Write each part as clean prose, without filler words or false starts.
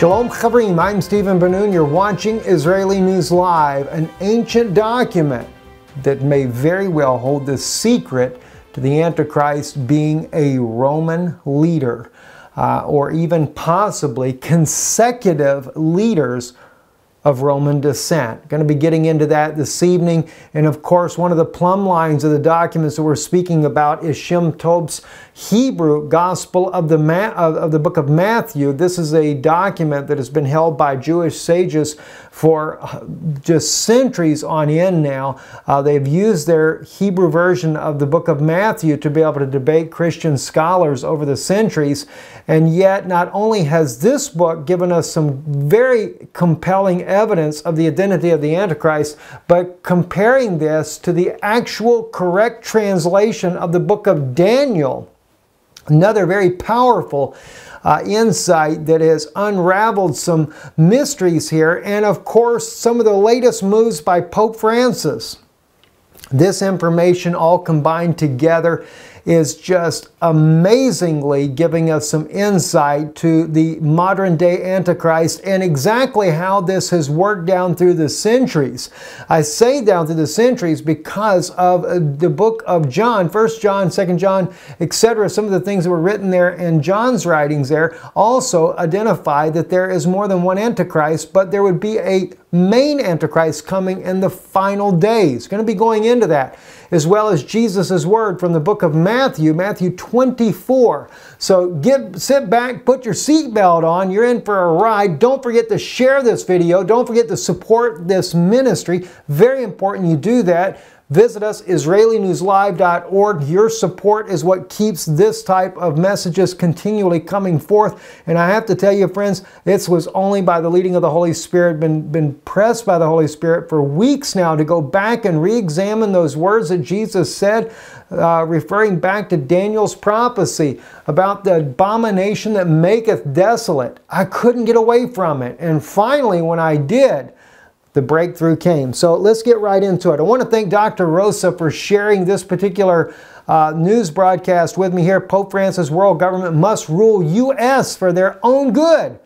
Shalom Chavrim, I'm Stephen Ben-Nun. You're watching Israeli News Live, an ancient document that may very well hold the secret to the Antichrist being a Roman leader, or even possibly consecutive leaders of Roman descent. Going to be getting into that this evening. And of course, one of the plumb lines of the documents that we're speaking about is Shem Tov's Hebrew Gospel of the book of Matthew. This is a document that has been held by Jewish sages for just centuries on end now. They've used their Hebrew version of the book of Matthew to be able to debate Christian scholars over the centuries. And yet, not only has this book given us some very compelling evidence of the identity of the Antichrist, but comparing this to the actual correct translation of the book of Daniel, another very powerful insight that has unraveled some mysteries here, and of course some of the latest moves by Pope Francis. This information all combined together is just amazingly giving us some insight to the modern day Antichrist and exactly how this has worked down through the centuries. I say down through the centuries because of the book of John, 1 John, 2 John, etc. Some of the things that were written there in John's writings there also identify that there is more than one Antichrist, but there would be a main Antichrist coming in the final days. Going to be going into that, as well as Jesus' word from the book of Matthew, Matthew 24. So sit back, put your seatbelt on, you're in for a ride. Don't forget to share this video. Don't forget to support this ministry. Very important you do that. Visit us, IsraeliNewsLive.org. Your support is what keeps this type of messages continually coming forth. And I have to tell you, friends, this was only by the leading of the Holy Spirit, been pressed by the Holy Spirit for weeks now to go back and re-examine those words that Jesus said, referring back to Daniel's prophecy about the abomination that maketh desolate. I couldn't get away from it. And finally, when I did, the breakthrough came. So let's get right into it. I want to thank Dr. Rosa for sharing this particular news broadcast with me here. Pope Francis, world government must rule U.S. for their own good.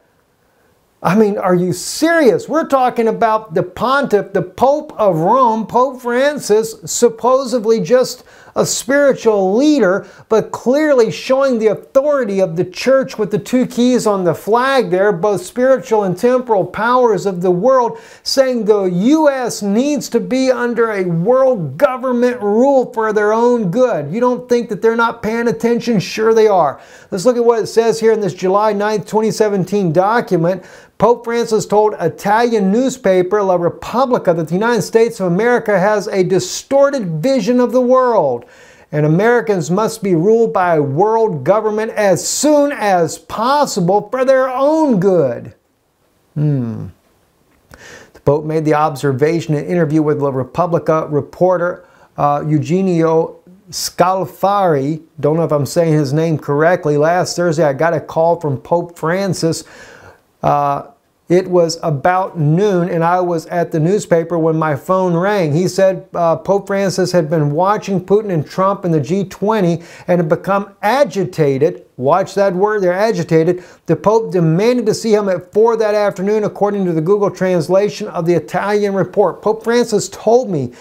I mean, are you serious? We're talking about the pontiff, the Pope of Rome, Pope Francis, supposedly just a spiritual leader, but clearly showing the authority of the church with the two keys on the flag there, both spiritual and temporal powers of the world, saying the U.S. needs to be under a world government rule for their own good. You don't think that they're not paying attention? Sure they are. Let's look at what it says here in this July 9th, 2017 document. Pope Francis told Italian newspaper La Repubblica that the United States of America has a distorted vision of the world, and Americans must be ruled by a world government as soon as possible for their own good. The Pope made the observation in an interview with La Repubblica reporter Eugenio Scalfari. Don't know if I'm saying his name correctly. Last Thursday, I got a call from Pope Francis. It was about noon, and I was at the newspaper when my phone rang. He said Pope Francis had been watching Putin and Trump in the G20 and had become agitated. Watch that word there, agitated. The Pope demanded to see him at 4 that afternoon, according to the Google translation of the Italian report. Pope Francis told me,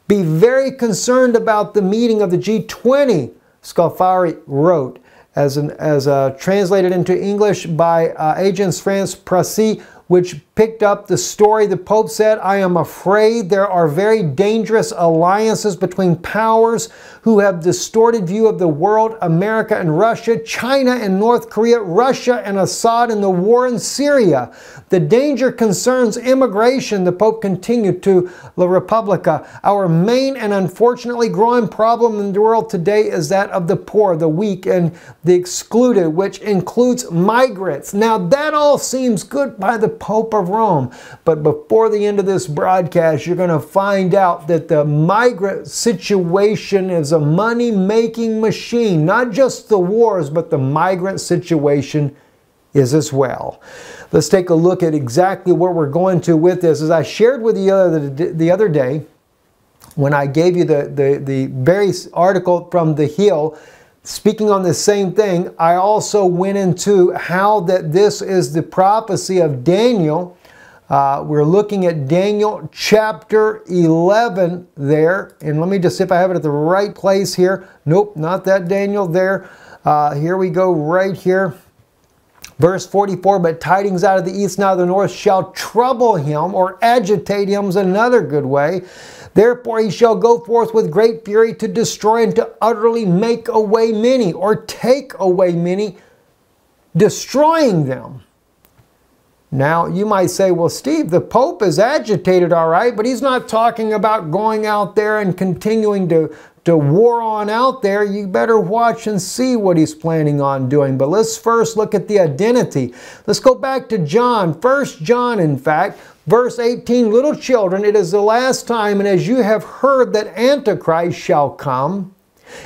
be very concerned about the meeting of the G20, Scalfari wrote. As translated into English by Agence France Presse, which picked up the story. The Pope said, I am afraid there are very dangerous alliances between powers who have distorted view of the world, America and Russia, China and North Korea, Russia and Assad, and the war in Syria. The danger concerns immigration, the Pope continued to La Repubblica. Our main and unfortunately growing problem in the world today is that of the poor, the weak, and the excluded, which includes migrants. Now that all seems good by the Pope of Rome, but before the end of this broadcast, you're going to find out that the migrant situation is a money-making machine. Not just the wars, but the migrant situation is as well. Let's take a look at exactly where we're going to with this. As I shared with you the other day, when I gave you the very article from The Hill speaking on the same thing, I also went into how that this is the prophecy of Daniel. We're looking at Daniel chapter 11 there. And let me just see if I have it at the right place here. Nope, not that Daniel there. Here we go right here. Verse 44, but tidings out of the east and out of the north shall trouble him, or agitate him is another good way. Therefore he shall go forth with great fury to destroy and to utterly make away many, or take away many, destroying them. Now, you might say, well, Steve, the Pope is agitated, all right, but he's not talking about going out there and continuing to war on out there. You better watch and see what he's planning on doing. But let's first look at the identity. Let's go back to John, 1 John, in fact, verse 18, little children, it is the last time, and as you have heard that Antichrist shall come,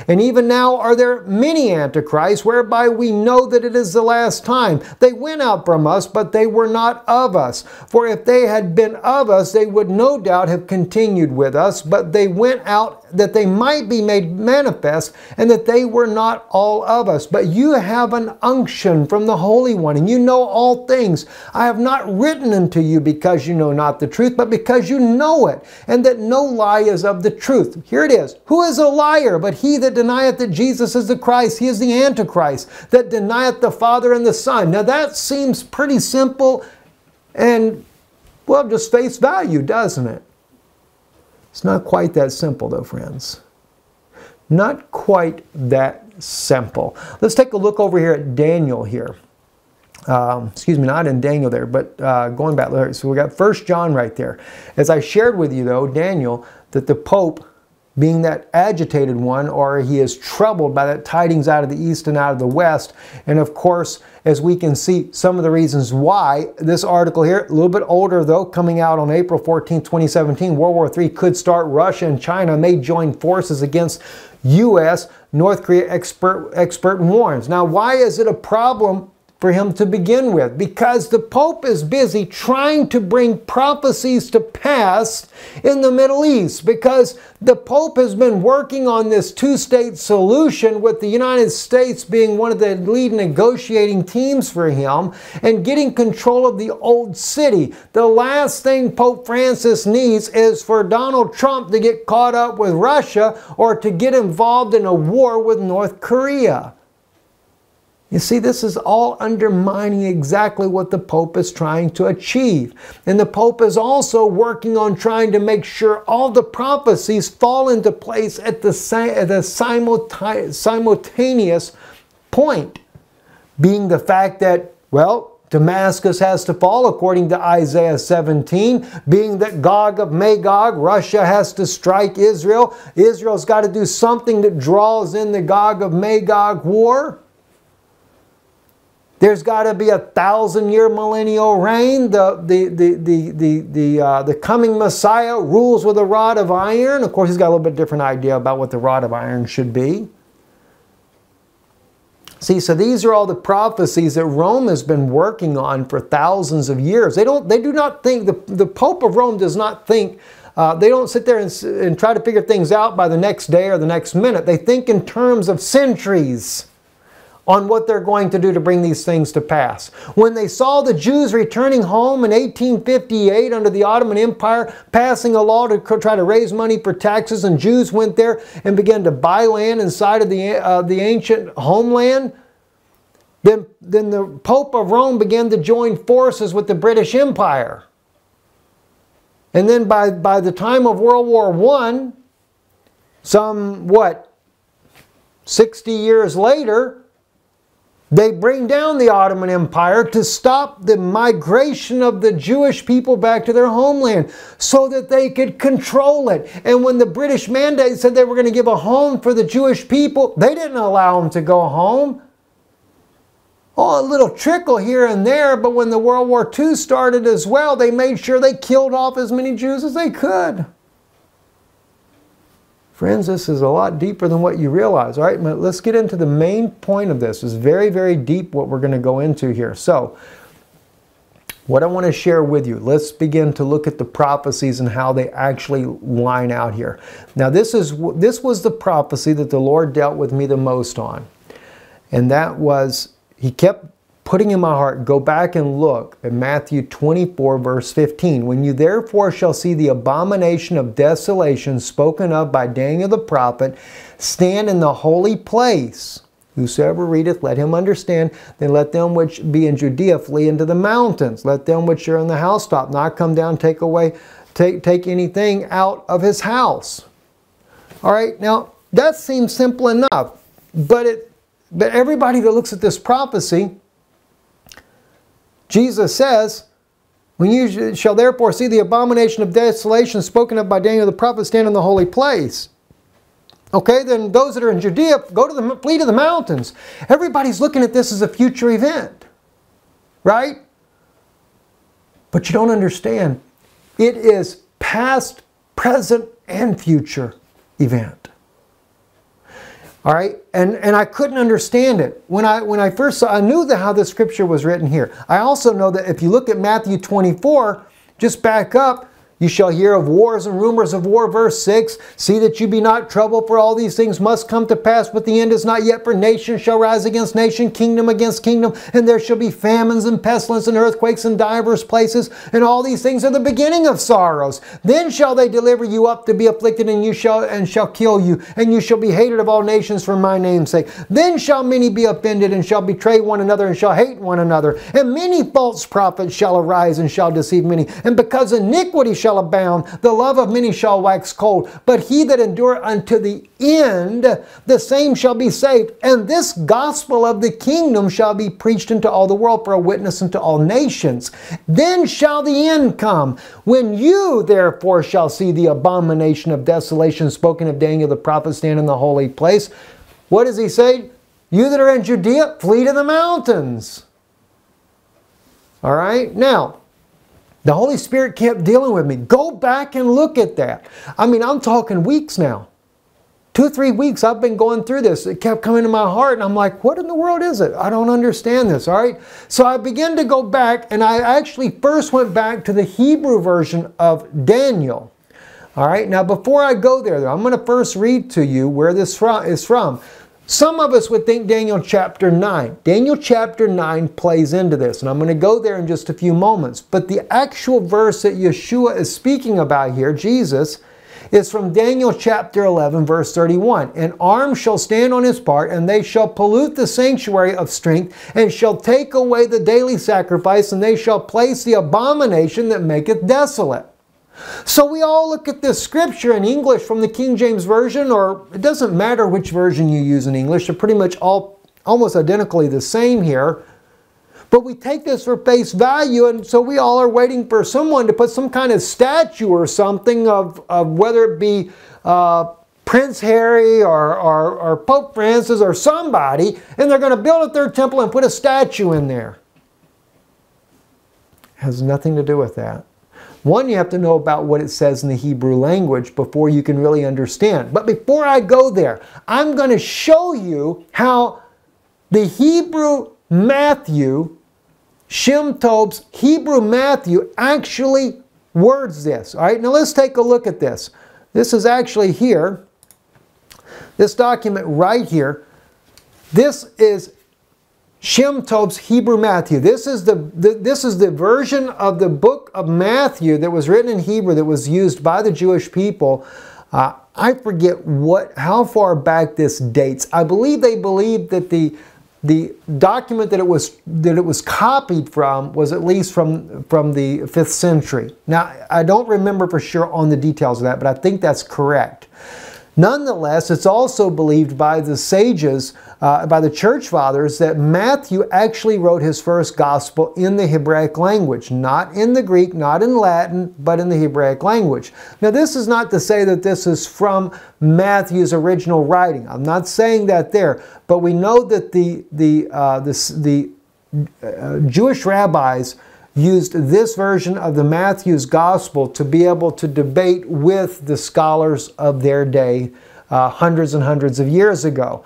and even now are there many antichrists, whereby we know that it is the last time. They went out from us, but they were not of us. For if they had been of us, they would no doubt have continued with us. But they went out that they might be made manifest, and that they were not all of us. But you have an unction from the Holy One, and you know all things. I have not written unto you because you know not the truth, but because you know it, and that no lie is of the truth. Here it is. Who is a liar but he that denieth that Jesus is the Christ? He is the Antichrist, that denieth the Father and the Son. Now that seems pretty simple and, well, just face value, doesn't it? It's not quite that simple though, friends. Not quite that simple. Let's take a look over here at Daniel here. Excuse me, not in Daniel there, but going back there. So we got 1 John right there. As I shared with you though, Daniel, that the Pope, being that agitated one, or he is troubled by that tidings out of the east and out of the west. And of course, as we can see, some of the reasons why this article here, a little bit older though, coming out on April 14, 2017, World War III could start. Russia and China may join forces against U.S. North Korea, expert warns. Now, why is it a problem for him to begin with? Because the Pope is busy trying to bring prophecies to pass in the Middle East, because the Pope has been working on this two-state solution, with the United States being one of the lead negotiating teams for him, and getting control of the old city. The last thing Pope Francis needs is for Donald Trump to get caught up with Russia, or to get involved in a war with North Korea. You see, this is all undermining exactly what the Pope is trying to achieve. And the Pope is also working on trying to make sure all the prophecies fall into place at the simultaneous point, being the fact that, well, Damascus has to fall according to Isaiah 17, being that Gog of Magog, Russia has to strike Israel. Israel's got to do something that draws in the Gog of Magog war. There's got to be a 1,000-year millennial reign. The coming Messiah rules with a rod of iron. Of course, he's got a little bit different idea about what the rod of iron should be. See, so these are all the prophecies that Rome has been working on for thousands of years. They do not think, the Pope of Rome does not think, they don't sit there and try to figure things out by the next day or the next minute. They think in terms of centuries on what they're going to do to bring these things to pass. When they saw the Jews returning home in 1858 under the Ottoman Empire, passing a law to try to raise money for taxes, and Jews went there and began to buy land inside of the ancient homeland, then the Pope of Rome began to join forces with the British Empire. And then by the time of World War I, some, 60 years later, they bring down the Ottoman Empire to stop the migration of the Jewish people back to their homeland so that they could control it. And when the British Mandate said they were going to give a home for the Jewish people, they didn't allow them to go home. Oh, a little trickle here and there, but when the World War II started as well, they made sure they killed off as many Jews as they could. Friends, this is a lot deeper than what you realize. All right, but let's get into the main point of this. It's very, very deep what we're going to go into here. So, what I want to share with you. Let's begin to look at the prophecies and how they actually line out here. Now this was the prophecy that the Lord dealt with me the most on. And that was, He kept putting in my heart, go back and look at Matthew 24 verse 15. When you therefore shall see the abomination of desolation spoken of by Daniel the prophet stand in the holy place, whosoever readeth, let him understand. Then let them which be in Judea flee into the mountains. Let them which are in the housetop not come down, take anything out of his house. All right, now that seems simple enough, but everybody that looks at this prophecy, Jesus says, when you shall therefore see the abomination of desolation spoken of by Daniel the prophet stand in the holy place. Okay, then those that are in Judea, flee to the mountains. Everybody's looking at this as a future event, right? But you don't understand. It is past, present, and future event. All right, and I couldn't understand it. When I first saw, I knew how the scripture was written here. I also know that if you look at Matthew 24, just back up, you shall hear of wars and rumors of war, verse 6. See that you be not troubled, for all these things must come to pass, but the end is not yet, for nation shall rise against nation, kingdom against kingdom, and there shall be famines and pestilence and earthquakes in divers places, and all these things are the beginning of sorrows. Then shall they deliver you up to be afflicted, and shall kill you, and you shall be hated of all nations for my name's sake. Then shall many be offended, and shall betray one another, and shall hate one another. And many false prophets shall arise, and shall deceive many. And because iniquity shall abound, the love of many shall wax cold. But he that endure unto the end, the same shall be saved. And this gospel of the kingdom shall be preached into all the world for a witness unto all nations. Then shall the end come, when you therefore shall see the abomination of desolation spoken of Daniel the prophet stand in the holy place. What does he say? You that are in Judea, flee to the mountains. All right, now, the Holy Spirit kept dealing with me. Go back and look at that. I mean, I'm talking weeks now. 2 or 3 weeks I've been going through this. It kept coming to my heart, and I'm like, what in the world is it? I don't understand this, all right? So I began to go back, and I actually first went back to the Hebrew version of Daniel. All right, now before I go there, I'm going to first read to you where this is from. Some of us would think Daniel chapter 9. Daniel chapter 9 plays into this, and I'm going to go there in just a few moments. But the actual verse that Yeshua is speaking about here, Jesus, is from Daniel chapter 11, verse 31. And arms shall stand on his part, and they shall pollute the sanctuary of strength, and shall take away the daily sacrifice, and they shall place the abomination that maketh desolate. So we all look at this scripture in English from the King James Version, or it doesn't matter which version you use in English. They're pretty much all almost identically the same here. But we take this for face value, and so we all are waiting for someone to put some kind of statue or something of whether it be Prince Harry or Pope Francis or somebody, and they're going to build a third temple and put a statue in there. It has nothing to do with that. One, you have to know about what it says in the Hebrew language before you can really understand. But before I go there, I'm going to show you how the Hebrew Matthew, Shem Tob's Hebrew Matthew, actually words this. All right, now let's take a look at this. This is actually here. This document right here. This is Shem Tob's Hebrew Matthew. This is the version of the book of Matthew that was written in Hebrew that was used by the Jewish people. I forget how far back this dates. I believe they believed that the document that it was copied from was at least from the 5th century. Now, I don't remember for sure on the details of that, but I think that's correct. Nonetheless, it's also believed by the sages, by the church fathers, that Matthew actually wrote his first gospel in the Hebraic language, not in the Greek, not in Latin, but in the Hebraic language. Now, this is not to say that this is from Matthew's original writing. I'm not saying that there, but we know that the Jewish rabbis used this version of the Matthew's Gospel to be able to debate with the scholars of their day hundreds and hundreds of years ago.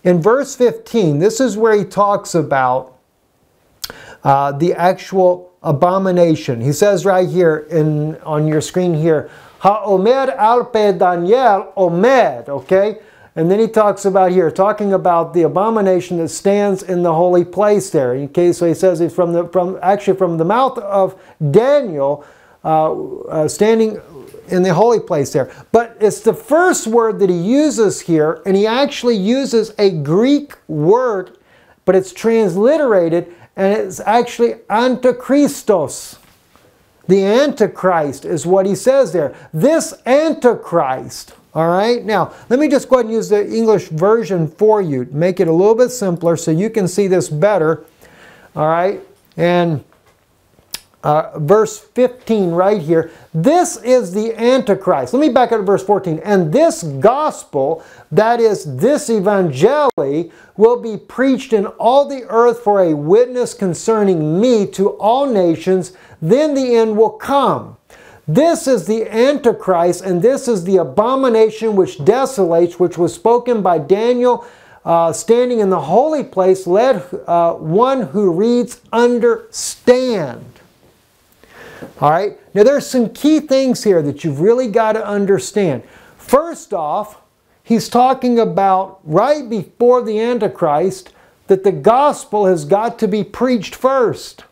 In verse 15, this is where he talks about the actual abomination. He says right here on your screen here, Ha-omer al-pe Daniel omed, okay? And then he talks about here, talking about the abomination that stands in the holy place there. Okay, so he says it's from the mouth of Daniel, standing in the holy place there. But it's the first word that he uses here, and he actually uses a Greek word, but it's transliterated, and it's actually Antichristos. The Antichrist is what he says there. This Antichrist. All right, now let me just go ahead and use the English version for you, make it a little bit simpler so you can see this better. All right, and verse 15 right here, this is the Antichrist. Let me back up to verse 14. And this gospel, that is this evangeli, will be preached in all the earth for a witness concerning me to all nations, then the end will come. This is the Antichrist, and this is the abomination which desolates, which was spoken by Daniel, standing in the holy place. Let one who reads understand. All right, now there's some key things here that you've really got to understand. First off, he's talking about right before the Antichrist that the gospel has got to be preached first.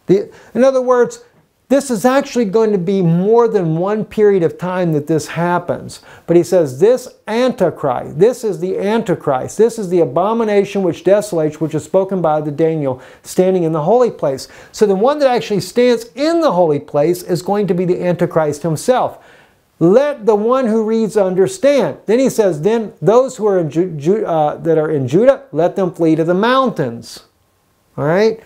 In other words, this is actually going to be more than one period of time that this happens. But he says this Antichrist, this is the Antichrist, this is the abomination which desolates, which is spoken by the Daniel standing in the holy place. So the one that actually stands in the holy place is going to be the Antichrist himself. Let the one who reads understand. Then he says, then those who are in Judah, let them flee to the mountains. All right?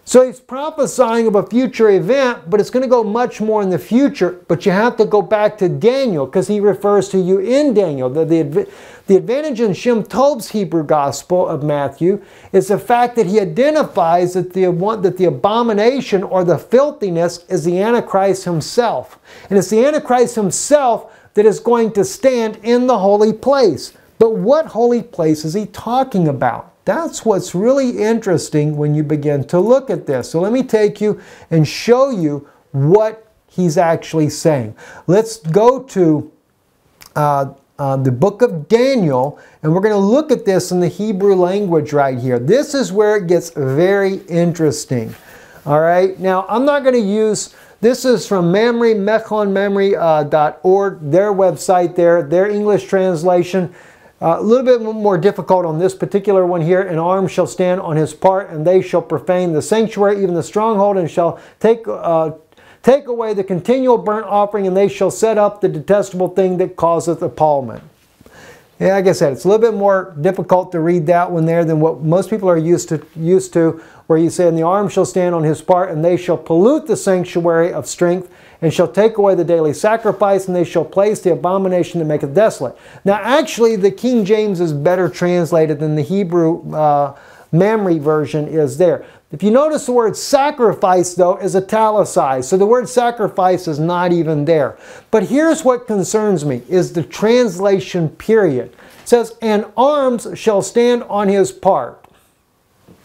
So he's prophesying of a future event, but it's going to go much more in the future. But you have to go back to Daniel because he refers to you in Daniel. The advantage in Shem Tov's Hebrew Gospel of Matthew is the fact that he identifies that the abomination or the filthiness is the Antichrist himself. And it's the Antichrist himself that is going to stand in the holy place. But what holy place is he talking about? That's what's really interesting when you begin to look at this. So let me take you and show you what he's actually saying. Let's go to the book of Daniel, and we're going to look at this in the Hebrew language right here. This is where it gets very interesting. All right, now I'm not going to use, this is from mechonmemory.org, their website there, their English translation. A little bit more difficult on this particular one here. An arm shall stand on his part, and they shall profane the sanctuary, even the stronghold, and shall take away the continual burnt offering, and they shall set up the detestable thing that causeth appallment. Yeah, like I said, it's a little bit more difficult to read that one there than what most people are used to, where you say, and the arm shall stand on his part, and they shall pollute the sanctuary of strength, and shall take away the daily sacrifice, and they shall place the abomination that maketh desolate. Now, actually, the King James is better translated than the Hebrew memory version is there. If you notice, the word sacrifice, though, is italicized. So the word sacrifice is not even there. But here's what concerns me, is the translation period. It says, and arms shall stand on his part.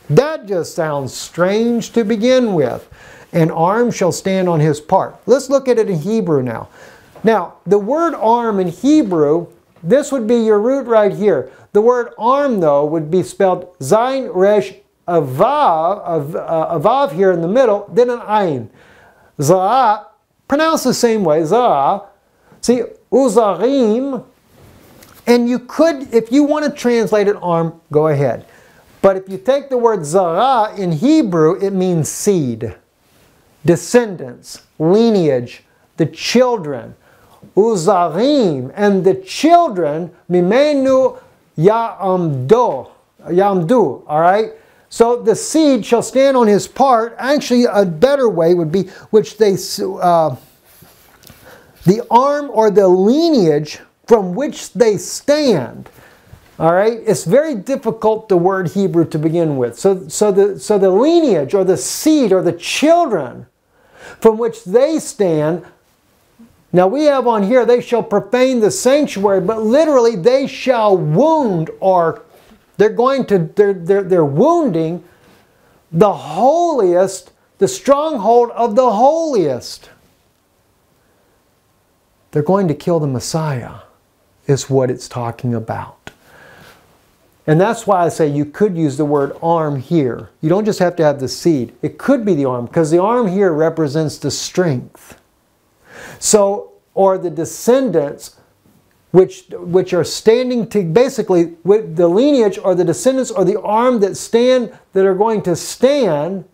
That just sounds strange to begin with. And arm shall stand on his part. Let's look at it in Hebrew now. Now, the word arm in Hebrew, this would be your root right here. The word arm, though, would be spelled Zayin Resh Avav here in the middle, then an Ayin. Za'ah, pronounced the same way, Za'ah. See, Uzarim, and you could, if you want to translate it arm, go ahead. But if you take the word Za'ah in Hebrew, it means seed. Descendants, lineage, the children, uzarim, and the children, mimenu ya'amdu, all right? So the seed shall stand on his part. Actually, a better way would be, which they, the arm or the lineage from which they stand. All right, it's very difficult, the word Hebrew, to begin with. So the lineage or the seed or the children from which they stand. Now we have on here, they shall profane the sanctuary, but literally they shall wound, or they're wounding the holiest the stronghold of the holiest. They're going to kill the Messiah, is what it's talking about. And that's why I say you could use the word arm here. You don't just have to have the seed. It could be the arm, because the arm here represents the strength. So, or the descendants, which are standing to, basically, with the lineage or the descendants or the arm that are going to stand,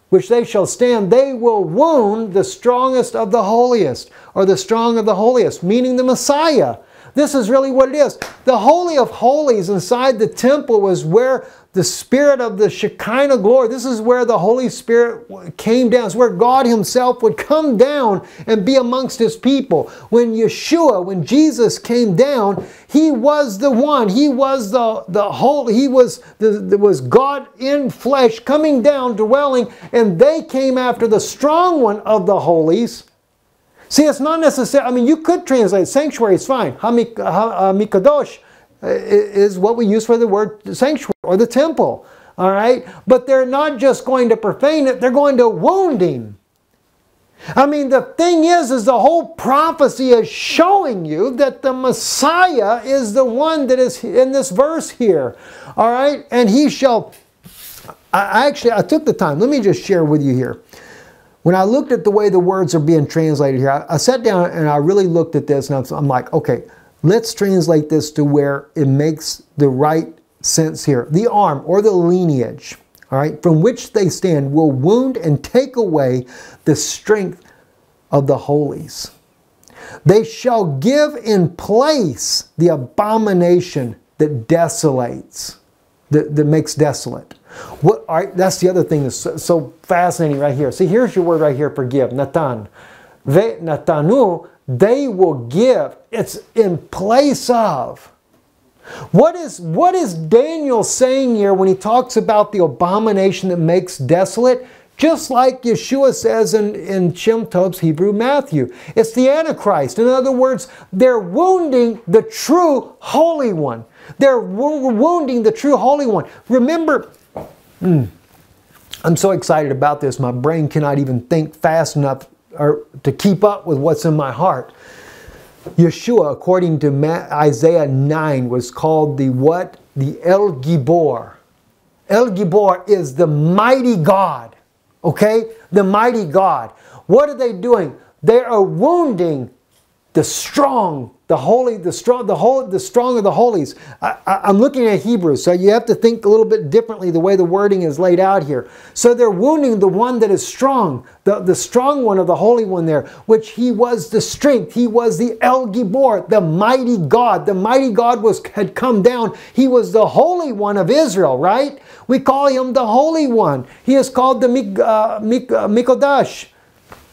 which they shall stand, they will wound the strongest of the holiest, or the strong of the holiest, meaning the Messiah. This is really what it is. The Holy of Holies inside the temple was where the Spirit of the Shekinah glory, this is where the Holy Spirit came down. It's where God Himself would come down and be amongst His people. When Yeshua, when Jesus came down, He was the one. He was the whole, He was, was God in flesh coming down, dwelling, and they came after the strong one of the holies. See, it's not necessary. I mean, you could translate sanctuary, it's fine. Hamikadosh is what we use for the word sanctuary or the temple. All right? But they're not just going to profane it, they're going to wound Him. I mean, the thing is the whole prophecy is showing you that the Messiah is the one that is in this verse here. All right? And He shall... I took the time. Let me just share with you here. When I looked at the way the words are being translated here, I sat down and I really looked at this, and I'm like, okay, let's translate this to where it makes the right sense here. The arm or the lineage, all right, from which they stand will wound and take away the strength of the holies. They shall give in place the abomination that desolates, that makes desolate. What, all right, that's the other thing that's so fascinating right here. See, here's your word right here, forgive, Natan. Ve Natanu, they will give. It's in place of. What is Daniel saying here when he talks about the abomination that makes desolate? Just like Yeshua says in Shem Tov's Hebrew Matthew. It's the Antichrist. In other words, they're wounding the true Holy One. They're wounding the true Holy One. Remember... I'm so excited about this, my brain cannot even think fast enough to keep up with what's in my heart. Yeshua, according to Isaiah 9, was called the what? The El Gibor. El Gibor is the mighty God. Okay? The mighty God. What are they doing? They are wounding the strong, the holy, the strong of the holies. I'm looking at Hebrews, so you have to think a little bit differently the way the wording is laid out here. So they're wounding the one that is strong, the strong one of the Holy One there, which He was the strength. He was the El Gibor, the mighty God. The mighty God had come down. He was the Holy One of Israel, right? We call Him the Holy One. He is called the Mikodash.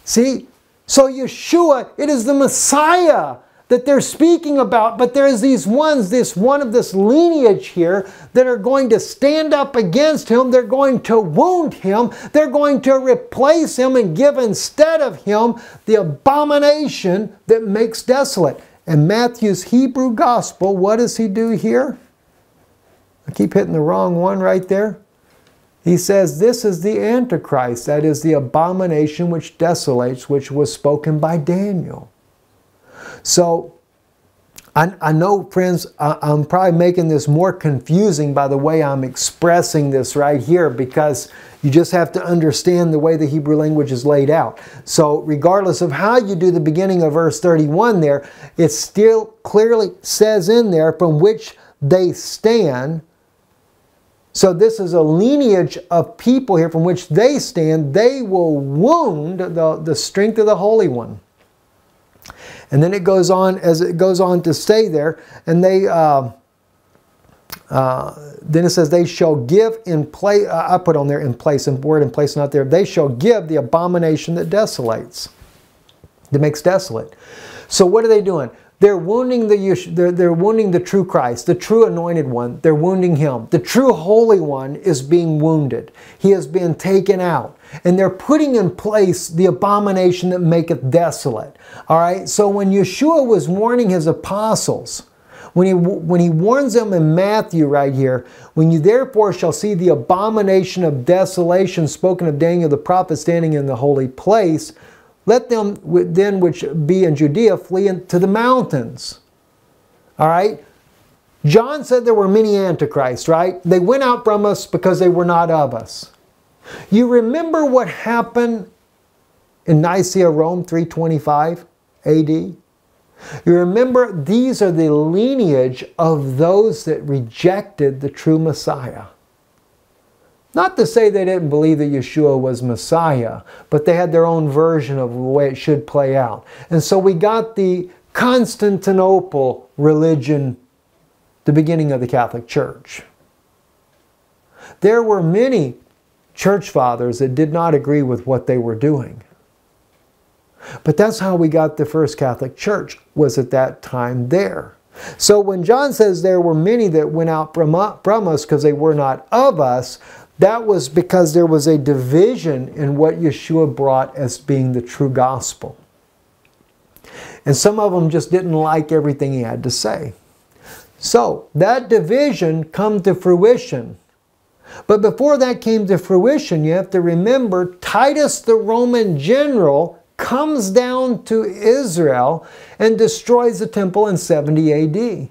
See? So Yeshua, it is the Messiah that they're speaking about, but there's these ones, this one of this lineage here that are going to stand up against Him. They're going to wound Him. They're going to replace Him and give instead of Him the abomination that makes desolate. And Matthew's Hebrew Gospel, what does he do here? I keep hitting the wrong one right there. He says, this is the Antichrist, that is the abomination which desolates, which was spoken by Daniel. So, I know, friends, I'm probably making this more confusing by the way I'm expressing this right here, because you just have to understand the way the Hebrew language is laid out. So, regardless of how you do the beginning of verse 31 there, it still clearly says in there, from which they stand. So this is a lineage of people here from which they stand. They will wound the strength of the Holy One. And then it goes on, as it goes on to stay there, and they, then it says, they shall give in place, I put on there in place, and word in place not there, they shall give the abomination that desolates, that makes desolate. So what are they doing? They're wounding they're wounding the true Christ, the true anointed one. They're wounding Him. The true Holy One is being wounded. He has been taken out. And they're putting in place the abomination that maketh desolate. All right? So when Yeshua was warning His apostles, When he warns them in Matthew right here, when you therefore shall see the abomination of desolation spoken of Daniel the prophet standing in the holy place, let them then which be in Judea flee to the mountains. All right? John said there were many antichrists, right? They went out from us because they were not of us. You remember what happened in Nicaea, Rome, 325 AD? You remember these are the lineage of those that rejected the true Messiah. Not to say they didn't believe that Yeshua was Messiah, but they had their own version of the way it should play out. And so we got the Constantinople religion, the beginning of the Catholic Church. There were many church fathers that did not agree with what they were doing. But that's how we got the first Catholic Church, was at that time there. So when John says there were many that went out from us because they were not of us, that was because there was a division in what Yeshua brought as being the true gospel. And some of them just didn't like everything he had to say. So that division come to fruition. But before that came to fruition, you have to remember Titus the Roman general comes down to Israel and destroys the temple in 70 AD.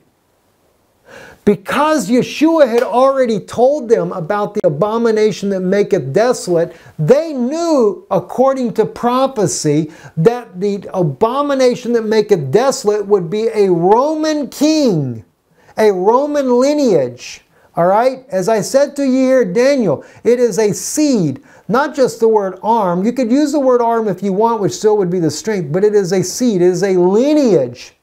Because Yeshua had already told them about the abomination that maketh desolate, they knew, according to prophecy, that the abomination that maketh desolate would be a Roman king, a Roman lineage. All right? As I said to you here, Daniel, it is a seed, not just the word arm. You could use the word arm if you want, which still would be the strength, but it is a seed. It is a lineage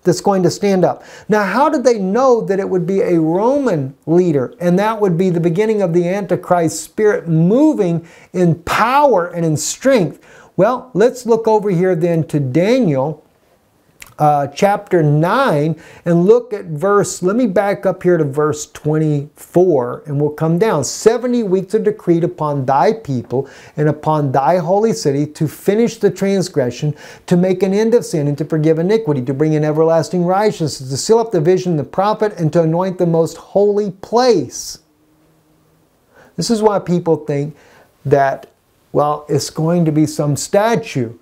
that's going to stand up. Now, how did they know that it would be a Roman leader? And that would be the beginning of the Antichrist spirit moving in power and in strength. Well, let's look over here then to Daniel chapter 9 and look at verse, let me back up here to verse 24 and we'll come down. 70 weeks are decreed upon thy people and upon thy holy city to finish the transgression, to make an end of sin and to forgive iniquity, to bring in everlasting righteousness, to seal up the vision, the prophet, and to anoint the most holy place. This is why people think that, well, it's going to be some statue.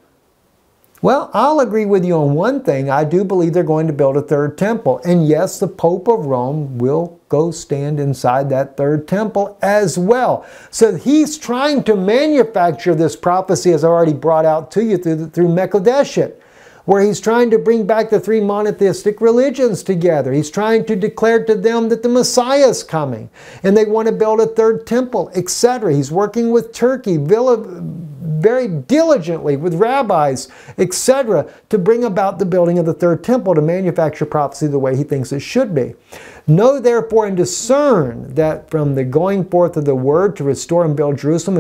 Well, I'll agree with you on one thing. I do believe they're going to build a third temple. And yes, the Pope of Rome will go stand inside that third temple as well. So he's trying to manufacture this prophecy, as I already brought out to you through Mekodeshet, where he's trying to bring back the three monotheistic religions together. He's trying to declare to them that the Messiah is coming, and they want to build a third temple, etc. He's working with Turkey very diligently with rabbis, etc., to bring about the building of the third temple, to manufacture prophecy the way he thinks it should be. Know therefore and discern that from the going forth of the word to restore and build Jerusalem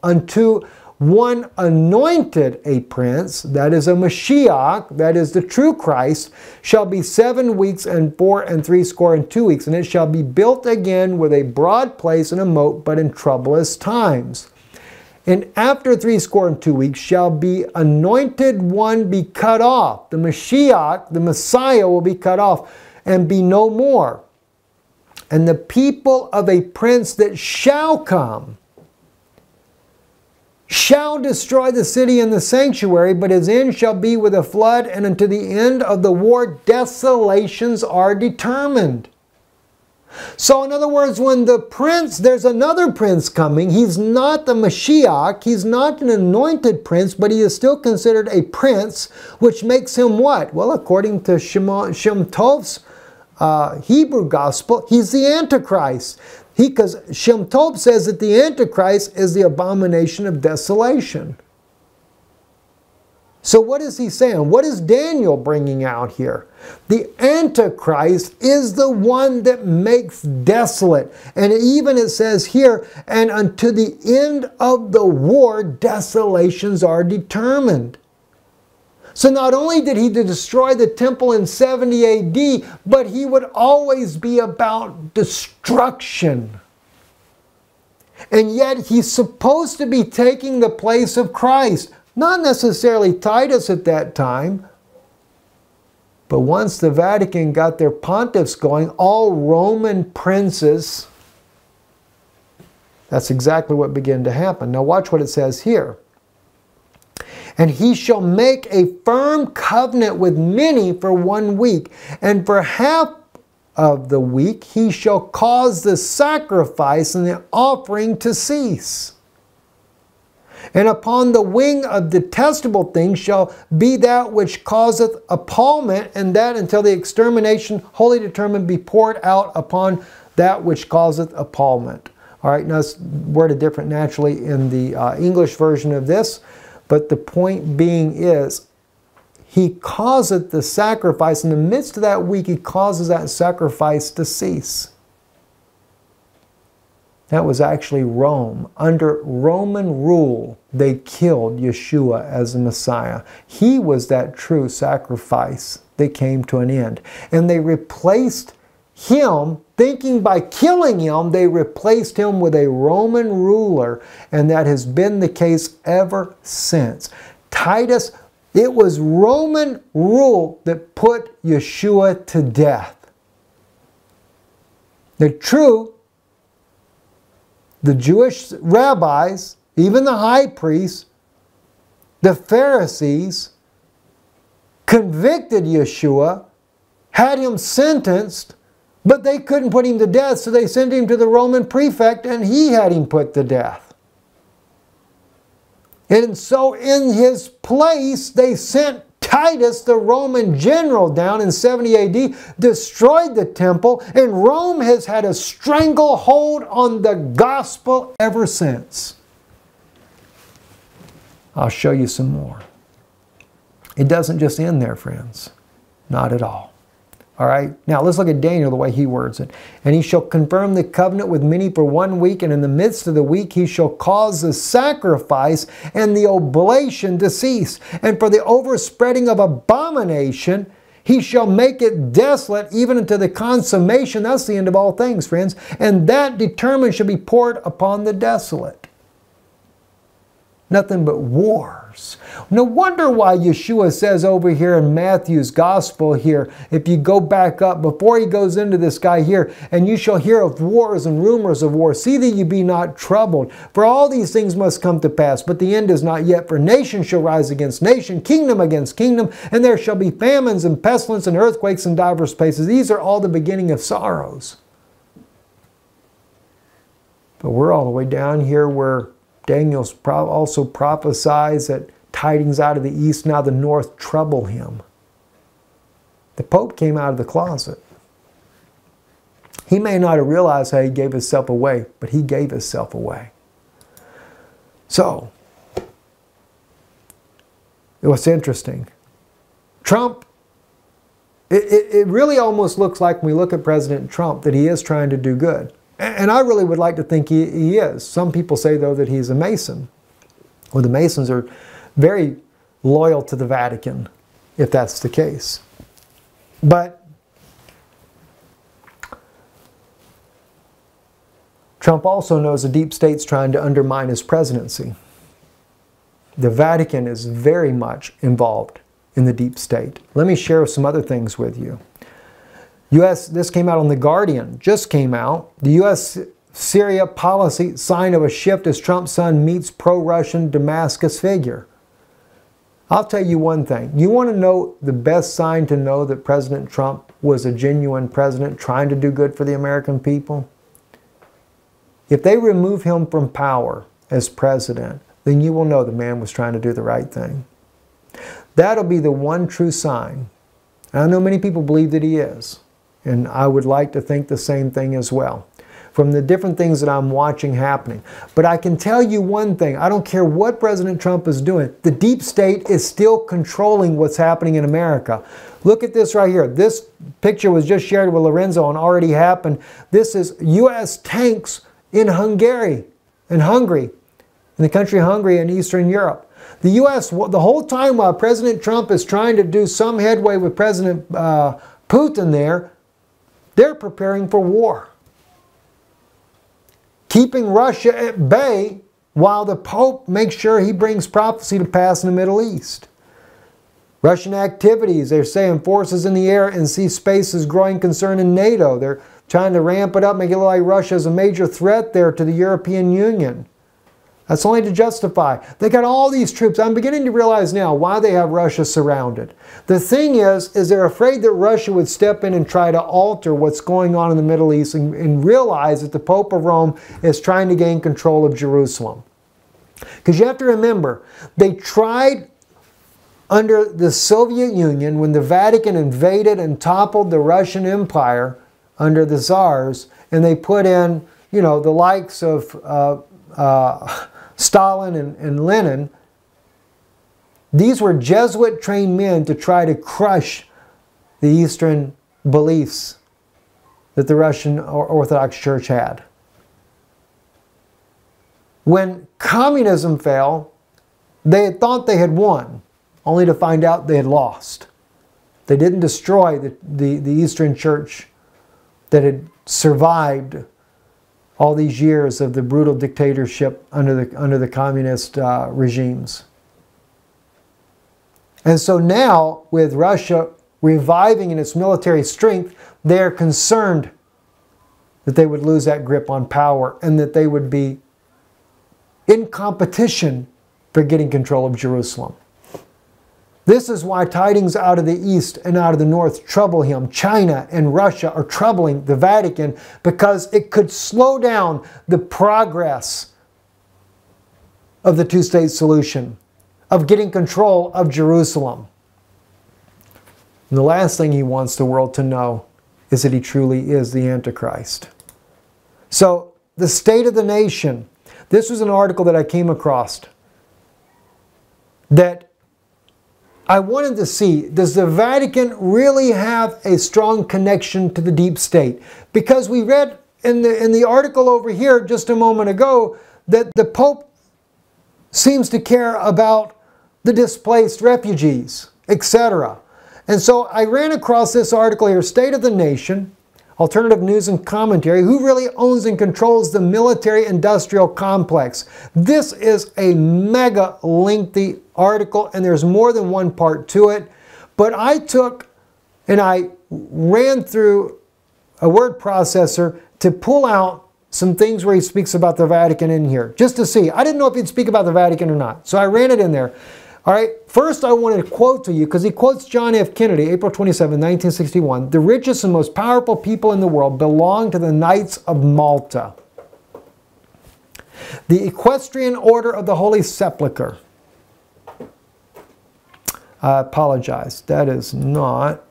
unto one anointed a prince, that is a Mashiach, that is the true Christ, shall be 7 weeks and 62 weeks, and it shall be built again with a broad place and a moat, but in troublous times. And after 62 weeks shall be anointed one be cut off. The Mashiach, the Messiah, will be cut off and be no more. And the people of a prince that shall come shall destroy the city and the sanctuary, but his end shall be with a flood, and unto the end of the war desolations are determined. So in other words, when the prince, there's another prince coming, he's not the Mashiach, he's not an anointed prince, but he is still considered a prince, which makes him what? Well, according to Shem Tov's Hebrew gospel, he's the Antichrist. Because Shem Tov says that the Antichrist is the abomination of desolation. So what is he saying? What is Daniel bringing out here? The Antichrist is the one that makes desolate. And even it says here, and unto the end of the war, desolations are determined. So not only did he destroy the temple in 70 AD, but he would always be about destruction. And yet he's supposed to be taking the place of Christ. Not necessarily Titus at that time. But once the Vatican got their pontiffs going, all Roman princes, that's exactly what began to happen. Now watch what it says here. And he shall make a firm covenant with many for 1 week, and for half of the week he shall cause the sacrifice and the offering to cease. And upon the wing of detestable things shall be that which causeth appallment, and that until the extermination wholly determined be poured out upon that which causeth appallment. All right, now it's worded different naturally in the English version of this, but the point being is, he causeth the sacrifice. In the midst of that week, he causes that sacrifice to cease. That was actually Rome. Under Roman rule, they killed Yeshua as the Messiah. He was that true sacrifice that came to an end. And they replaced him, thinking by killing him, they replaced him with a Roman ruler, and that has been the case ever since. Titus, it was Roman rule that put Yeshua to death. The Jewish rabbis, even the high priests, the Pharisees, convicted Yeshua, had him sentenced, but they couldn't put him to death, so they sent him to the Roman prefect, and he had him put to death. And so in his place, they sent Titus, the Roman general, down in 70 AD, destroyed the temple, and Rome has had a stranglehold on the gospel ever since. I'll show you some more. It doesn't just end there, friends. Not at all. All right, now let's look at Daniel, the way he words it. And he shall confirm the covenant with many for 1 week, and in the midst of the week he shall cause the sacrifice and the oblation to cease. And for the overspreading of abomination, he shall make it desolate even unto the consummation. That's the end of all things, friends. And that determined shall be poured upon the desolate. Nothing but wars. No wonder why Yeshua says over here in Matthew's gospel here, if you go back up, before he goes into this guy here, and you shall hear of wars and rumors of wars. See that you be not troubled. For all these things must come to pass, but the end is not yet. For nation shall rise against nation, kingdom against kingdom, and there shall be famines and pestilence and earthquakes in divers places. These are all the beginning of sorrows. But we're all the way down here where Daniel also prophesies that tidings out of the east, now the north, trouble him. The Pope came out of the closet. He may not have realized how he gave himself away, but he gave himself away. So, it was interesting. Trump, it really almost looks like when we look at President Trump that he is trying to do good. And I really would like to think he is. Some people say, though, that he's a Mason. Well, the Masons are very loyal to the Vatican, if that's the case. But Trump also knows the deep state's trying to undermine his presidency. The Vatican is very much involved in the deep state. Let me share some other things with you. This came out on The Guardian, just came out. The U.S.-Syria policy, sign of a shift as Trump's son meets pro-Russian Damascus figure. I'll tell you one thing. You want to know the best sign to know that President Trump was a genuine president trying to do good for the American people? If they remove him from power as president, then you will know the man was trying to do the right thing. That'll be the one true sign. I know many people believe that he is. And I would like to think the same thing as well, from the different things that I'm watching happening. But I can tell you one thing. I don't care what President Trump is doing. The deep state is still controlling what's happening in America. Look at this right here. This picture was just shared with Lorenzo and already happened. This is U.S. tanks in Hungary, in the country of Hungary in Eastern Europe. The U.S., the whole time while President Trump is trying to do some headway with President Putin there, they're preparing for war. Keeping Russia at bay while the Pope makes sure he brings prophecy to pass in the Middle East. Russian activities, they're saying forces in the air and sea space is growing concern in NATO. They're trying to ramp it up, make it look like Russia is a major threat there to the European Union. That's only to justify. They got all these troops. I'm beginning to realize now why they have Russia surrounded. The thing is they're afraid that Russia would step in and try to alter what's going on in the Middle East and realize that the Pope of Rome is trying to gain control of Jerusalem. Because you have to remember, they tried under the Soviet Union, when the Vatican invaded and toppled the Russian Empire under the Tsars, and they put in, you know, the likes of Stalin and Lenin. These were Jesuit-trained men to try to crush the Eastern beliefs that the Russian Orthodox Church had. When communism fell, they had thought they had won, only to find out they had lost. They didn't destroy the Eastern Church that had survived all these years of the brutal dictatorship under the communist regimes. And so now, with Russia reviving in its military strength, they're concerned that they would lose that grip on power and that they would be in competition for getting control of Jerusalem. This is why tidings out of the east and out of the north trouble him. China and Russia are troubling the Vatican because it could slow down the progress of the two-state solution, of getting control of Jerusalem. And the last thing he wants the world to know is that he truly is the Antichrist. So, the state of the nation. This was an article that I came across that I wanted to see, does the Vatican really have a strong connection to the deep state? Because we read in the article over here just a moment ago that the Pope seems to care about the displaced refugees, etc. And so I ran across this article here, State of the Nation, Alternative News and Commentary, who really owns and controls the military-industrial complex. This is a mega lengthy article, and there's more than one part to it. But I took and I ran through a word processor to pull out some things where he speaks about the Vatican in here, just to see. I didn't know if he'd speak about the Vatican or not, so I ran it in there. All right, first I wanted to quote to you, because he quotes John F. Kennedy, April 27, 1961, "The richest and most powerful people in the world belong to the Knights of Malta. The Equestrian Order of the Holy Sepulchre." I apologize, that is not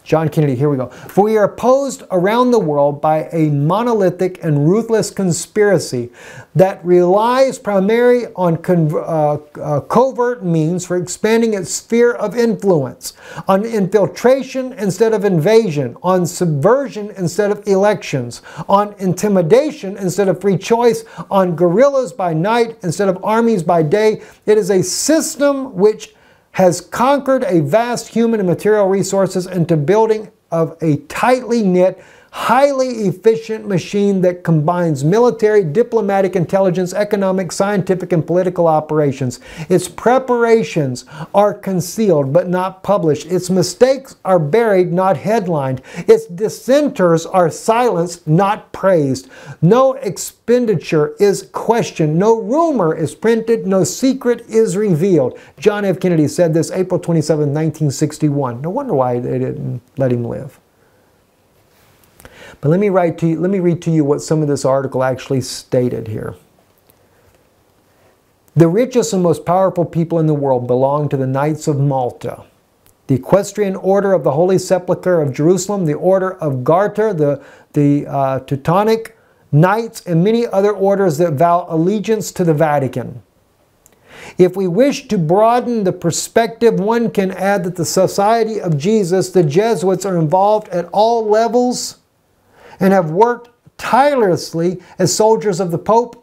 John Kennedy. Here we go. "For we are opposed around the world by a monolithic and ruthless conspiracy that relies primarily on covert means for expanding its sphere of influence, on infiltration instead of invasion, on subversion instead of elections, on intimidation instead of free choice, on guerrillas by night instead of armies by day. It is a system which has conquered a vast human and material resources into building of a tightly knit, highly efficient machine that combines military, diplomatic, intelligence, economic, scientific, and political operations. Its preparations are concealed but not published. Its mistakes are buried, not headlined. Its dissenters are silenced, not praised. No expenditure is questioned. No rumor is printed. No secret is revealed." John F. Kennedy said this April 27, 1961. No wonder why they didn't let him live. But let me read to you what some of this article actually stated here. "The richest and most powerful people in the world belong to the Knights of Malta, the Equestrian Order of the Holy Sepulchre of Jerusalem, the Order of Garter, the Teutonic Knights, and many other orders that vow allegiance to the Vatican. If we wish to broaden the perspective, one can add that the Society of Jesus, the Jesuits, are involved at all levels and have worked tirelessly as soldiers of the Pope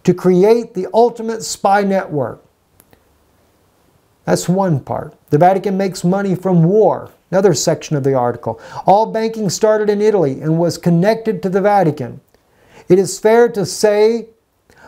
to create the ultimate spy network." That's one part. "The Vatican makes money from war." Another section of the article. "All banking started in Italy and was connected to the Vatican. It is fair to say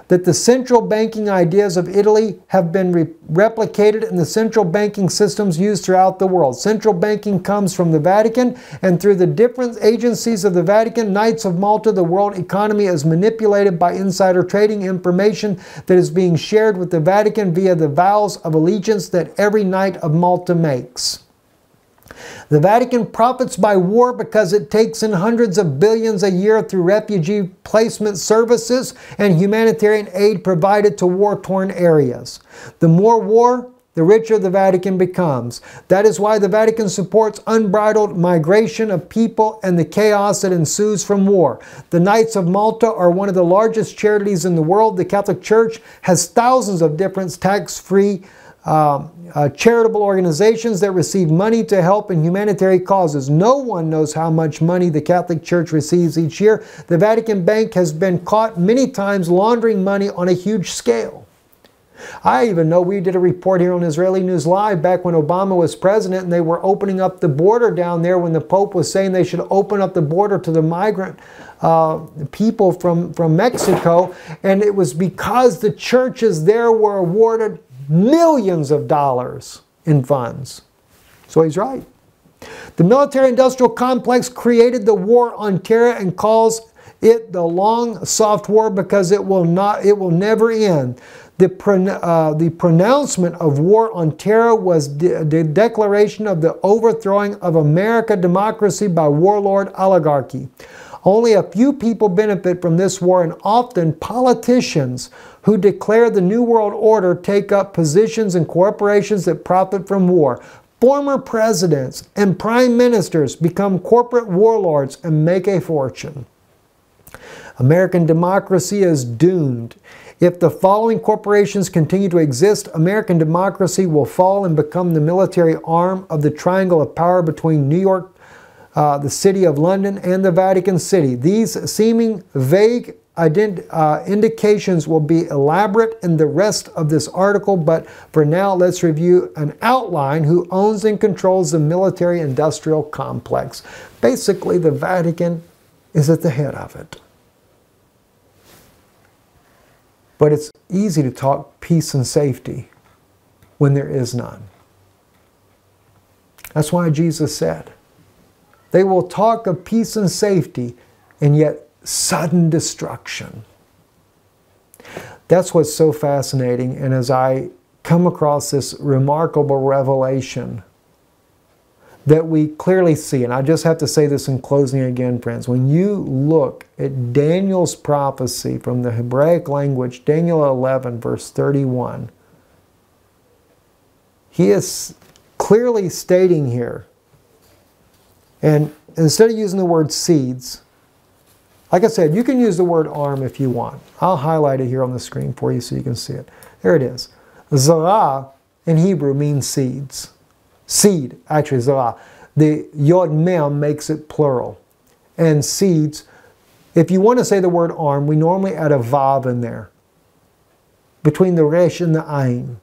that the central banking ideas of Italy have been replicated in the central banking systems used throughout the world. Central banking comes from the Vatican, and through the different agencies of the Vatican, Knights of Malta, the world economy is manipulated by insider trading information that is being shared with the Vatican via the vows of allegiance that every Knight of Malta makes. The Vatican profits by war because it takes in hundreds of billions a year through refugee placement services and humanitarian aid provided to war-torn areas. The more war, the richer the Vatican becomes. That is why the Vatican supports unbridled migration of people and the chaos that ensues from war. The Knights of Malta are one of the largest charities in the world. The Catholic Church has thousands of different tax-free charitable organizations that receive money to help in humanitarian causes. No one knows how much money the Catholic Church receives each year. The Vatican Bank has been caught many times laundering money on a huge scale. I even know we did a report here on Israeli News Live back when Obama was president, and they were opening up the border down there when the Pope was saying they should open up the border to the migrant people from Mexico, and it was because the churches there were awarded millions of dollars in funds. So he's right. The military-industrial complex created the war on terror and calls it the long, soft war because it will never end. The pronouncement of war on terror was the declaration of the overthrowing of American democracy by warlord oligarchy. Only a few people benefit from this war, and often politicians who declare the New World Order take up positions in corporations that profit from war. Former presidents and prime ministers become corporate warlords and make a fortune. American democracy is doomed. If the following corporations continue to exist, American democracy will fall and become the military arm of the triangle of power between New York, the City of London, and the Vatican City. These seeming vague indications will be elaborate in the rest of this article, but for now let's review an outline who owns and controls the military-industrial complex. Basically, the Vatican is at the head of it. But it's easy to talk peace and safety when there is none. That's why Jesus said, they will talk of peace and safety, and yet sudden destruction. That's what's so fascinating. And as I come across this remarkable revelation that we clearly see, and I just have to say this in closing again, friends, when you look at Daniel's prophecy from the Hebraic language, Daniel 11, verse 31, he is clearly stating here, and instead of using the word seeds, like I said, you can use the word arm if you want. I'll highlight it here on the screen for you so you can see it. There it is. Zerah in Hebrew means seeds. Seed, actually, Zerah. The Yod Mem makes it plural. And seeds, if you want to say the word arm, we normally add a Vav in there, between the Resh and the Ain.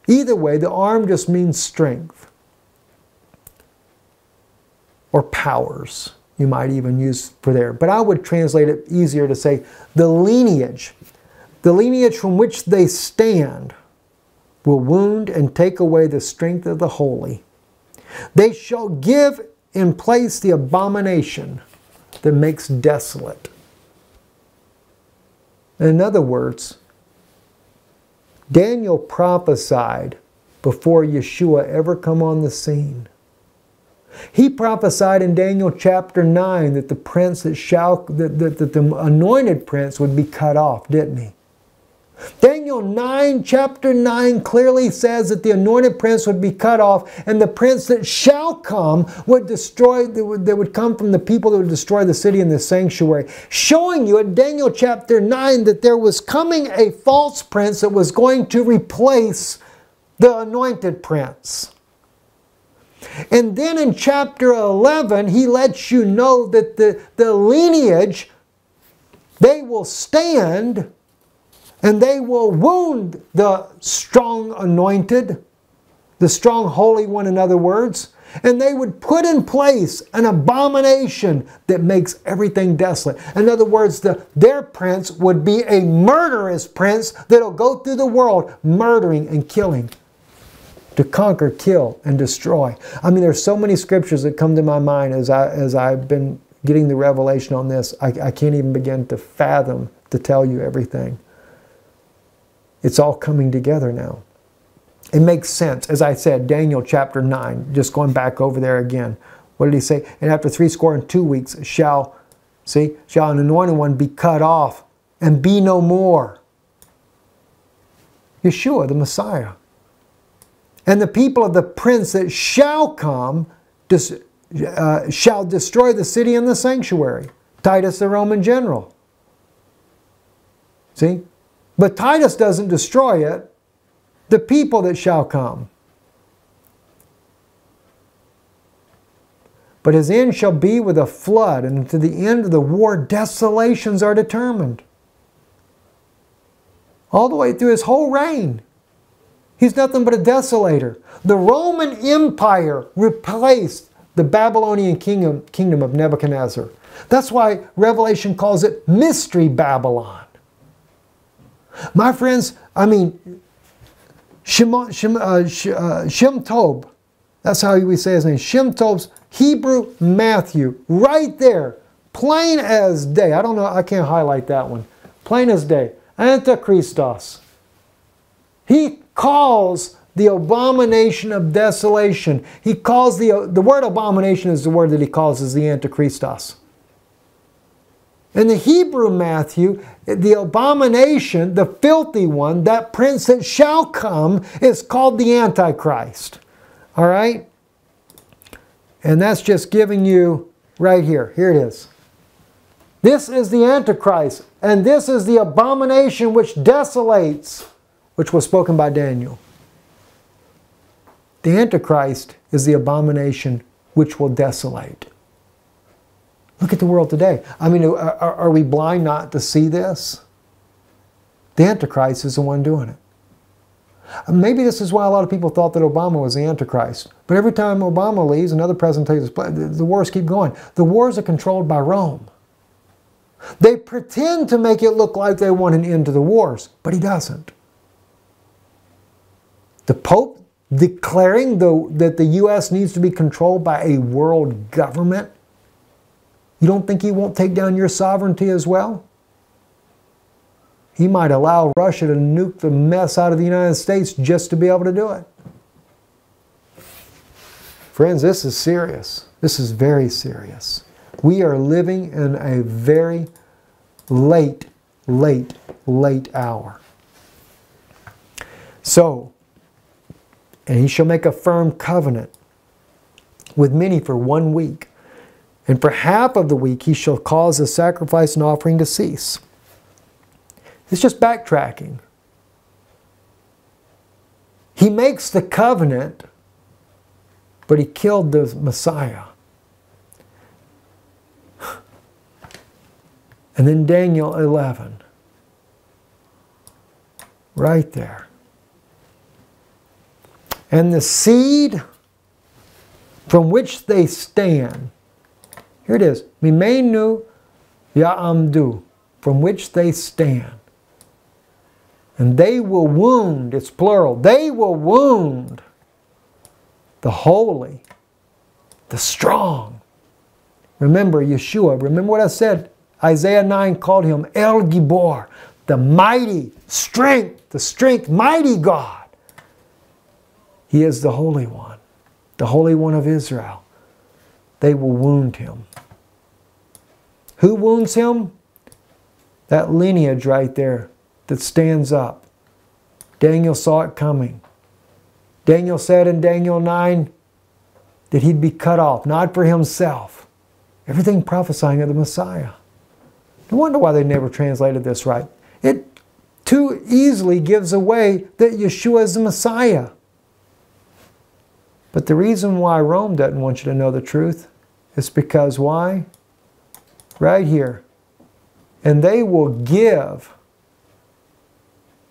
Either way, the arm just means strength or powers. You might even use for there. But I would translate it easier to say the lineage from which they stand will wound and take away the strength of the holy. They shall give in place the abomination that makes desolate. In other words, Daniel prophesied before Yeshua ever come on the scene. He prophesied in Daniel chapter 9 that the prince that the anointed prince would be cut off, didn't he? Daniel 9, chapter 9 clearly says that the anointed prince would be cut off, and the prince that shall come would destroy, that would come from the people that would destroy the city and the sanctuary. Showing you in Daniel chapter 9 that there was coming a false prince that was going to replace the anointed prince. And then in chapter 11, he lets you know that the lineage, they will stand and they will wound the strong anointed, the strong holy one, in other words. And they would put in place an abomination that makes everything desolate. In other words, their prince would be a murderous prince that'll go through the world murdering and killing, to conquer, kill, and destroy. I mean, there's so many scriptures that come to my mind as I've been getting the revelation on this. I can't even begin to fathom to tell you everything. It's all coming together now. It makes sense. As I said, Daniel chapter 9, just going back over there again. What did he say? And after 62 weeks shall an anointed one be cut off and be no more. Yeshua, the Messiah. And the people of the prince that shall come shall destroy the city and the sanctuary. Titus, the Roman general. See? But Titus doesn't destroy it. The people that shall come. But his end shall be with a flood, and to the end of the war desolations are determined. All the way through his whole reign. He's nothing but a desolator. The Roman Empire replaced the Babylonian kingdom of Nebuchadnezzar. That's why Revelation calls it Mystery Babylon. My friends, I mean, Shem Tov, that's how we say his name, Shem Tov's Hebrew Matthew, right there, plain as day. I don't know, I can't highlight that one. Plain as day. Antichristos. He calls the abomination of desolation. He calls the word abomination is the word that he calls as the Antichristos. In the Hebrew Matthew, the abomination, the filthy one, that prince that shall come, is called the Antichrist. All right? And that's just giving you right here. Here it is. This is the Antichrist, and this is the abomination which desolates, which was spoken by Daniel. The Antichrist is the abomination which will desolate. Look at the world today. I mean, are we blind not to see this? The Antichrist is the one doing it. Maybe this is why a lot of people thought that Obama was the Antichrist. But every time Obama leaves, another president takes his place, the wars keep going. The wars are controlled by Rome. They pretend to make it look like they want an end to the wars, but he doesn't. The Pope declaring that the U.S. needs to be controlled by a world government. You don't think he won't take down your sovereignty as well? He might allow Russia to nuke the mess out of the United States just to be able to do it. Friends, this is serious. This is very serious. We are living in a very late hour. So, and he shall make a firm covenant with many for 1 week. And for half of the week he shall cause the sacrifice and offering to cease. It's just backtracking. He makes the covenant, but he killed the Messiah. And then Daniel 11. Right there. And the seed from which they stand. Here it is. Mimenu Ya'amdu. From which they stand. And they will wound, it's plural, they will wound the holy, the strong. Remember Yeshua, remember what I said? Isaiah 9 called him El Gibor, the mighty strength, mighty God. He is the Holy One of Israel. They will wound him. Who wounds him? That lineage right there that stands up. Daniel saw it coming. Daniel said in Daniel 9 that he'd be cut off, not for himself. Everything prophesying of the Messiah. No wonder why they never translated this right. It too easily gives away that Yeshua is the Messiah. But the reason why Rome doesn't want you to know the truth is because why? Right here. And they will give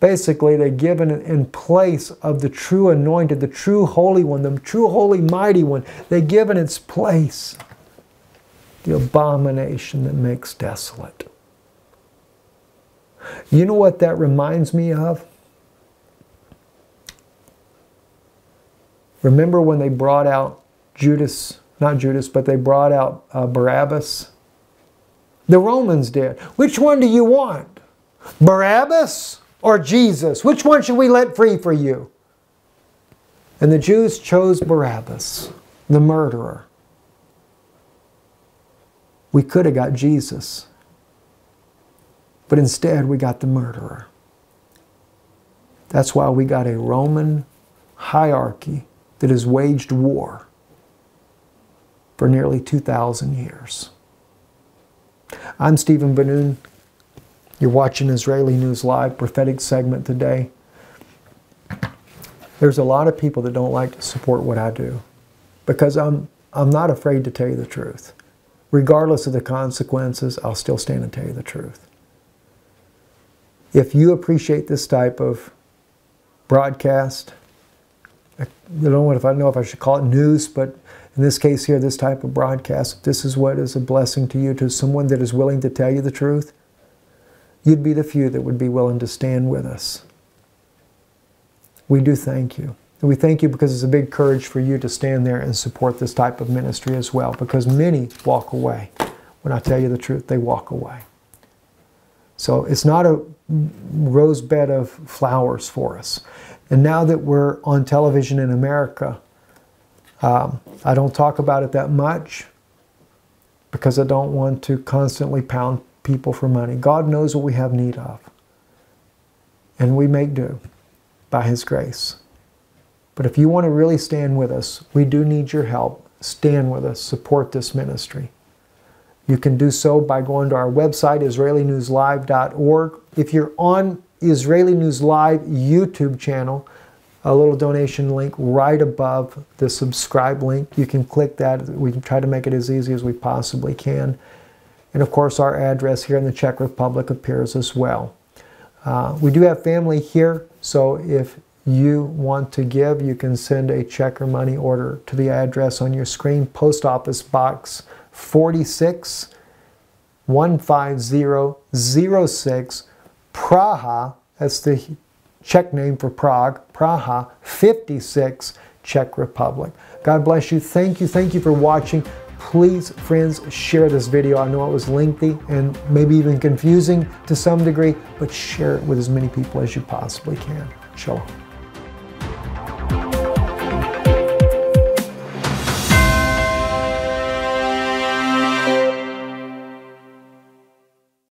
Basically, they're given in place of the true anointed, the true holy one, the true holy mighty one. They're given its place. The abomination that makes desolate. You know what that reminds me of? Remember when they brought out Judas, not Judas, but they brought out Barabbas? The Romans did. Which one do you want? Barabbas or Jesus? Which one should we let free for you? And the Jews chose Barabbas, the murderer. We could have got Jesus, but instead we got the murderer. That's why we got a Roman hierarchy that has waged war for nearly 2,000 years. I'm Stephen Ben-Nun. You're watching Israeli News Live, prophetic segment today. There's a lot of people that don't like to support what I do because I'm not afraid to tell you the truth. Regardless of the consequences, I'll still stand and tell you the truth. If you appreciate this type of broadcast, I don't know if I should call it news, but in this case here, this type of broadcast, if this is what is a blessing to you, to someone that is willing to tell you the truth, you'd be the few that would be willing to stand with us. We do thank you. And we thank you because it's a big courage for you to stand there and support this type of ministry as well, because many walk away. When I tell you the truth, they walk away. So it's not a rose bed of flowers for us. And now that we're on television in America, I don't talk about it that much because I don't want to constantly pound people for money. God knows what we have need of. And we make do by His grace. But if you want to really stand with us, we do need your help. Stand with us. Support this ministry. You can do so by going to our website, IsraeliNewsLive.org. If you're on Israeli News Live YouTube channel, a little donation link right above the subscribe link. You can click that. We can try to make it as easy as we possibly can. And of course, our address here in the Czech Republic appears as well. We do have family here, so if you want to give, you can send a check or money order to the address on your screen, Post Office Box 46 15006, Praha, that's the Czech name for Prague, Praha 56, Czech Republic. God bless you. Thank you for watching. Please, friends, share this video. I know it was lengthy and maybe even confusing to some degree, but share it with as many people as you possibly can. Shalom.